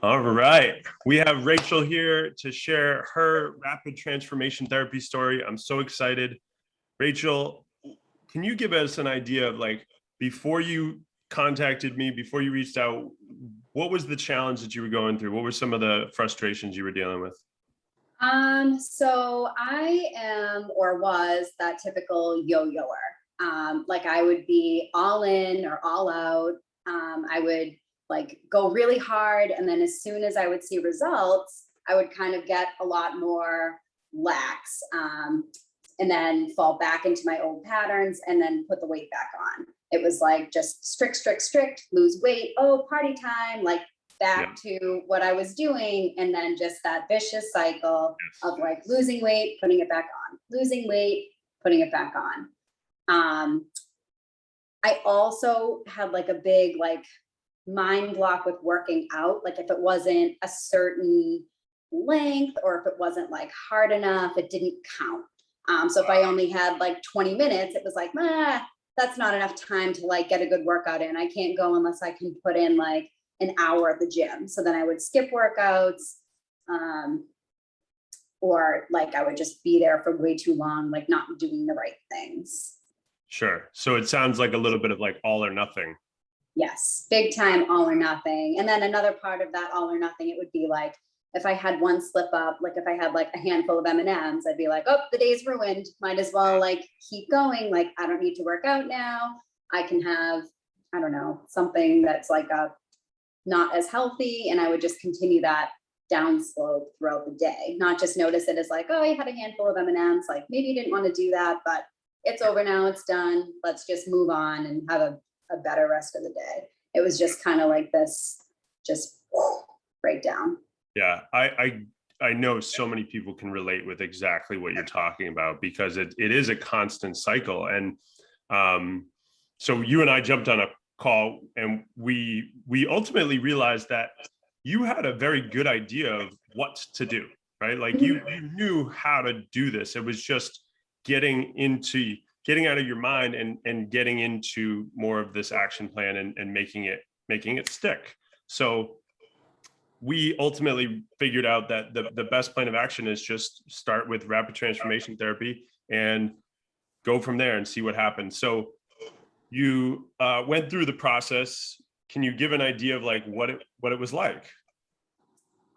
All right. We have Rachel here to share her rapid transformation therapy story. I'm so excited. Rachel, can you give us an idea of, like, before you contacted me, before you reached out, what was the challenge that you were going through? What were some of the frustrations you were dealing with? So I am or was that typical yo-yoer. Like I would be all in or all out. I would like go really hard, and then as soon as I would see results, I would kind of get a lot more lax, and then fall back into my old patterns and then put the weight back on. It was like just strict, lose weight. Oh, party time, like back to what I was doing. And then just that vicious cycle of like losing weight, putting it back on, losing weight, putting it back on. I also had like a big like mind block with working out. Like if it wasn't a certain length or if it wasn't like hard enough, it didn't count. So if I only had like 20 minutes, it was like, that's not enough time to like get a good workout in. I can't go unless I can put in like an hour at the gym. So then I would skip workouts, or like I would just be there for way too long, like not doing the right things. Sure. So it sounds like a little bit of like all or nothing. Yes, big time all or nothing. And then another part of that all or nothing, it would be like, if I had one slip up, like if I had like a handful of M&Ms, I'd be like, oh, the day's ruined. Might as well like keep going. Like I don't need to work out now. I can have, I don't know, something that's like not as healthy. And I would just continue that down slope throughout the day, not just notice it as like, oh, I had a handful of M&Ms. Like maybe you didn't want to do that, but it's over now, it's done. Let's just move on and have a better rest of the day. It was just kind of like this, just breakdown. Yeah, I know so many people can relate with exactly what you're talking about, because it is a constant cycle. And so you and I jumped on a call, and we ultimately realized that you had a very good idea of what to do, right? Like you knew how to do this. It was just getting out of your mind and getting into more of this action plan and making it stick. So we ultimately figured out that the best plan of action is just start with rapid transformation therapy and go from there and see what happens. So you went through the process. Can you give an idea of like what it was like?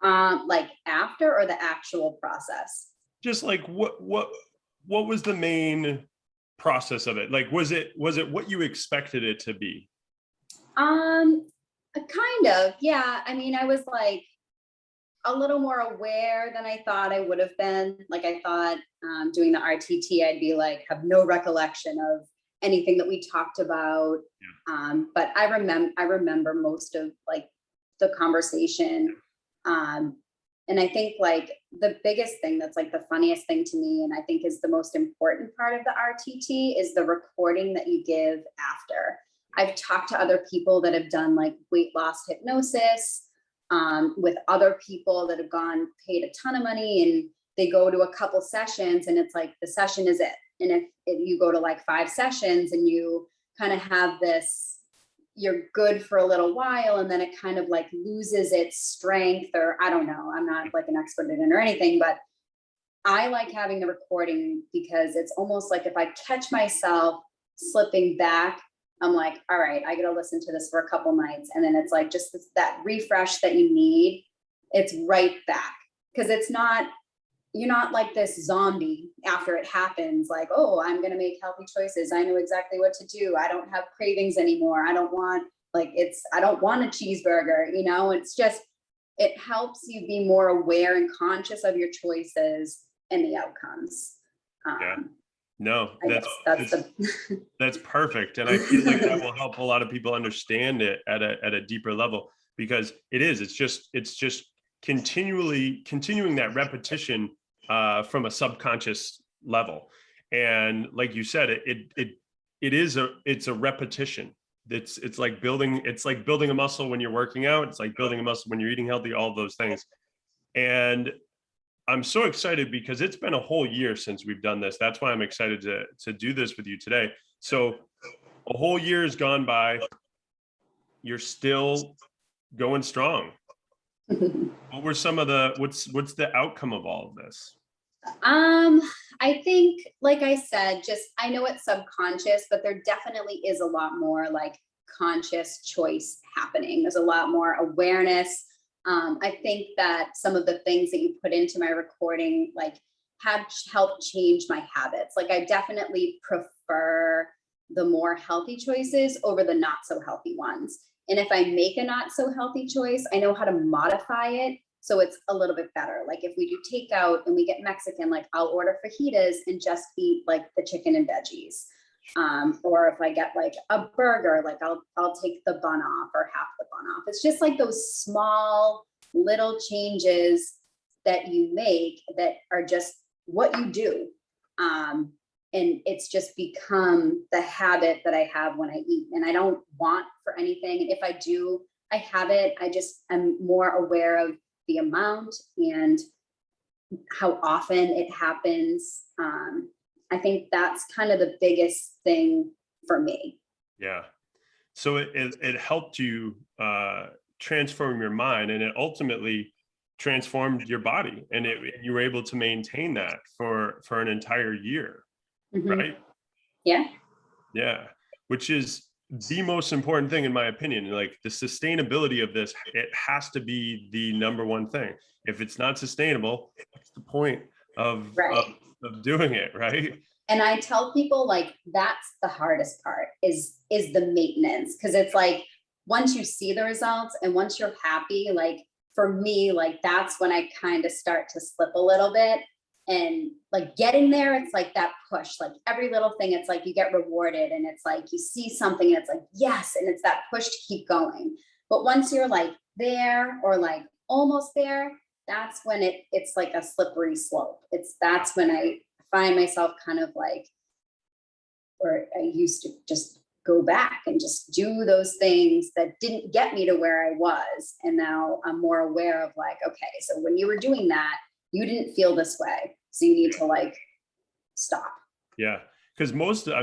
Like after or the actual process? Just like what was the main process of it? Like was it what you expected it to be? Kind of, yeah. I mean, I was like a little more aware than I thought I would have been. Like I thought doing the RTT, I'd be like, have no recollection of anything that we talked about. But I remember most of like the conversation. And I think like the biggest thing that's like the funniest thing to me, and I think is the most important part of the RTT, is the recording that you give after. I've talked to other people that have done like weight loss hypnosis with other people that have paid a ton of money, and they go to a couple sessions and it's like the session is it. And if you go to like 5 sessions and you kind of have this, you're good for a little while and then it kind of like loses its strength, or I don't know, I'm not like an expert in it or anything, but I like having the recording because it's almost like if I catch myself slipping back, I'm like, all right, I got to listen to this for a couple nights. And then it's like just that refresh that you need. It's right back. Because you're not like this zombie after it happens. Like, oh, I'm going to make healthy choices. I know exactly what to do. I don't have cravings anymore. I don't want a cheeseburger. It's just, it helps you be more aware and conscious of your choices and the outcomes. Yeah. No, that's perfect. And I That's feel like that will help a lot of people understand it at a deeper level, because it's just continuing that repetition from a subconscious level. And like you said, it's a repetition. It's like building a muscle when you're working out. It's like building a muscle when you're eating healthy, all of those things. And I'm so excited because it's been a whole year since we've done this. That's why I'm excited to do this with you today. So a whole year has gone by. you're still going strong. What were some of the, what's the outcome of all of this? I think, like I said, just, I know it's subconscious, but there definitely is a lot more like conscious choice happening. There's a lot more awareness. I think that some of the things that you put into my recording, like, have helped change my habits. Like, I definitely prefer the more healthy choices over the not so healthy ones. And if I make a not so healthy choice, I know how to modify it so it's a little bit better. Like, if we do takeout and we get Mexican, like, I'll order fajitas and just eat like the chicken and veggies. Or if I get like a burger, like I'll take the bun off or half the bun off. It's just like those small little changes that you make that are just what you do. And it's just become the habit that I have when I eat, and I don't want for anything. And if I do, I have it. I just am more aware of the amount and how often it happens. I think that's kind of the biggest thing for me. Yeah. So it helped you transform your mind, and it ultimately transformed your body, and you were able to maintain that for an entire year, Mhm. right? Yeah. Yeah. Which is the most important thing, in my opinion. Like, the sustainability of this, it has to be the number one thing. If it's not sustainable, what's the point of Right. of doing it, right? And I tell people, like, that's the hardest part is the maintenance. Cause it's like, once you see the results and once you're happy, like, for me, like, that's when I kind of start to slip a little bit. And like, getting there, it's like that push, like every little thing, it's like you get rewarded and it's like you see something and it's like, yes, and it's that push to keep going. But once you're like there or like almost there, that's when it's like a slippery slope. That's when I find myself kind of like, or I used to just go back and just do those things that didn't get me to where I was. And now I'm more aware of like, okay, so when you were doing that, you didn't feel this way. So you need to like stop. Yeah. Because most of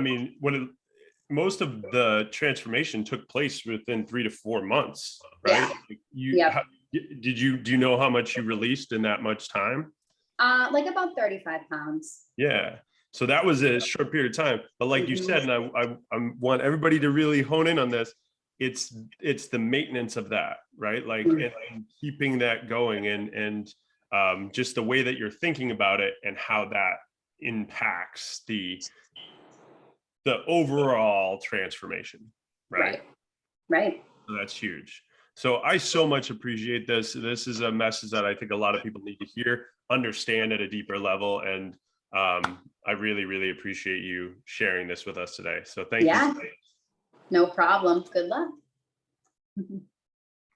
the transformation took place within 3 to 4 months, right? Yeah. Like, Yep. do you know how much you released in that much time? Like about 35 pounds. Yeah. So that was a short period of time. But like you said, Mhm. and I want everybody to really hone in on this, it's the maintenance of that, right? Like, Mhm. and keeping that going, and just the way that you're thinking about it and how that impacts the overall transformation, right? Right. Right. So that's huge. So I so much appreciate this. This is a message that I think a lot of people need to hear, understand at a deeper level. And I really, really appreciate you sharing this with us today. So thank you. Yeah. No problem. Good luck.